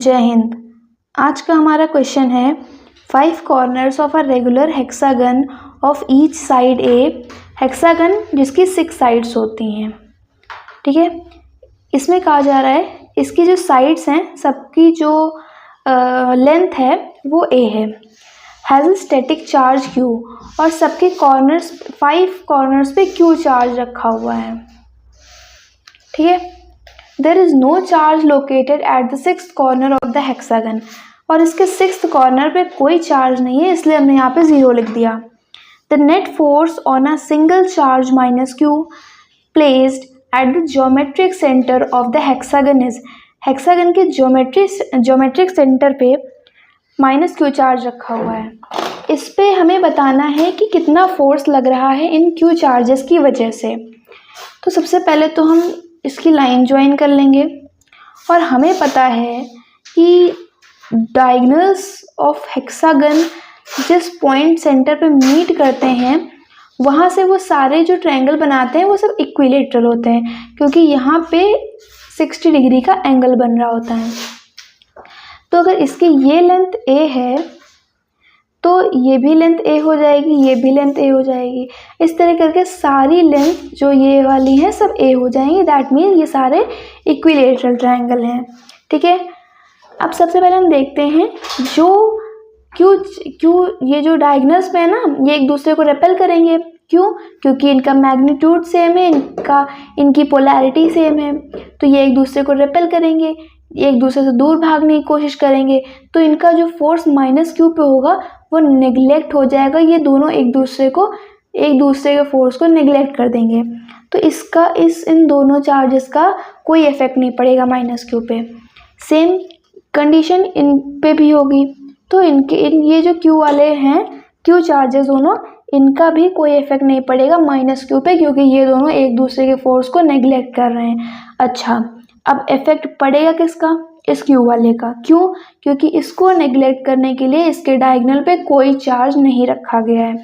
जय हिंद। आज का हमारा क्वेश्चन है 5 corners of a regular hexagon of each side A. Hexagon जिसकी 6 साइड्स होती हैं, ठीक है। इसमें कहा जा रहा है इसकी जो साइड्स हैं सबकी जो लेंथ है वो ए है, हैज़ स्टैटिक चार्ज Q और सबके कॉर्नर्स 5 कॉर्नर्स पे Q चार्ज रखा हुआ है, ठीक है। There is no charge located at the 6th corner of the hexagon और इसके 6th कॉर्नर पे कोई चार्ज नहीं है, इसलिए हमने यहाँ पे 0 लिख दिया। The net force on a single charge minus Q placed at the geometric center of the hexagon is, hexagon के ज्योमेट्रिक सेंटर पे माइनस Q चार्ज रखा हुआ है। इस पे हमें बताना है कि कितना फोर्स लग रहा है इन Q चार्जेस की वजह से। तो सबसे पहले तो हम इसकी लाइन ज्वाइन कर लेंगे और हमें पता है कि डायगोनल्स ऑफ हेक्सागन जिस पॉइंट सेंटर पे मीट करते हैं वहाँ से वो सारे जो ट्रायंगल बनाते हैं वो सब इक्विलेटरल होते हैं, क्योंकि यहाँ पे 60 डिग्री का एंगल बन रहा होता है। तो अगर इसकी ये लेंथ ए है तो ये भी लेंथ ए हो जाएगी, ये भी लेंथ ए हो जाएगी, इस तरह करके सारी लेंथ जो ये वाली है सब ए हो जाएंगी। दैट मीन ये सारे इक्विलेटरल ट्रायंगल हैं, ठीक है। अब सबसे पहले हम देखते हैं जो क्यों ये जो डायगोनल्स पे है ना, ये एक दूसरे को रेपेल करेंगे। क्यों? क्योंकि इनका मैग्नीट्यूड सेम है, इनकी पोलैरिटी सेम है, तो ये एक दूसरे को रेपेल करेंगे, एक दूसरे से दूर भागने की कोशिश करेंगे, तो इनका जो फोर्स माइनस Q पे होगा वो नेग्लेक्ट हो जाएगा। ये दोनों एक दूसरे के फोर्स को नेग्लेक्ट कर देंगे, तो इन दोनों चार्जेस का कोई इफेक्ट नहीं पड़ेगा माइनस Q पे। सेम कंडीशन इन पे भी होगी, तो ये जो Q वाले हैं, Q चार्जेस दोनों, इनका भी कोई इफेक्ट नहीं पड़ेगा माइनस Q पे, क्योंकि ये दोनों एक दूसरे के फोर्स को नेग्लेक्ट कर रहे हैं। अच्छा, अब इफेक्ट पड़ेगा किसका? इस Q वाले का। क्यों? क्योंकि इसको नेग्लेक्ट करने के लिए इसके डायगोनल पे कोई चार्ज नहीं रखा गया है।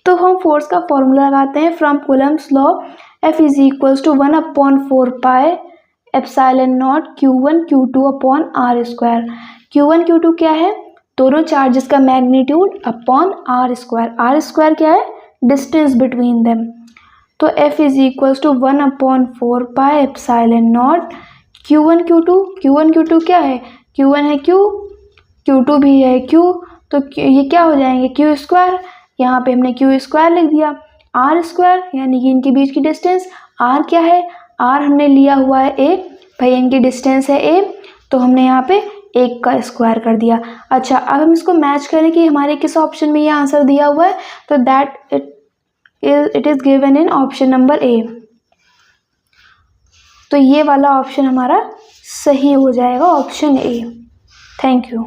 तो हम फोर्स का फॉर्मूला लगाते हैं from Coulomb's law, F is equals to 1/4 pi epsilon naught Q1 Q2 upon R square. Q1 Q2 क्या है? दोनों चार्जेस का magnitude upon R square. R square क्या है? Distance between them. तो F is equals to 1/4 pi epsilon naught Q1 Q2 क्या है? Q1 है Q, Q2 भी है Q, तो ये क्या हो जाएंगे? Q square. यहाँ पे हमने Q स्क्वायर लिख दिया। R स्क्वायर यानी कि इनके बीच की डिस्टेंस। R क्या है? R हमने लिया हुआ है A, भाई इनकी डिस्टेंस है A, तो हमने यहाँ पे 1 का स्क्वायर कर दिया। अच्छा, अब हम इसको मैच करें कि हमारे किस ऑप्शन में ये आंसर दिया हुआ है, तो that it is given in option number A। तो ये वाला ऑप्शन हमारा सही हो जाएगा, ऑप्शन A। Thank you.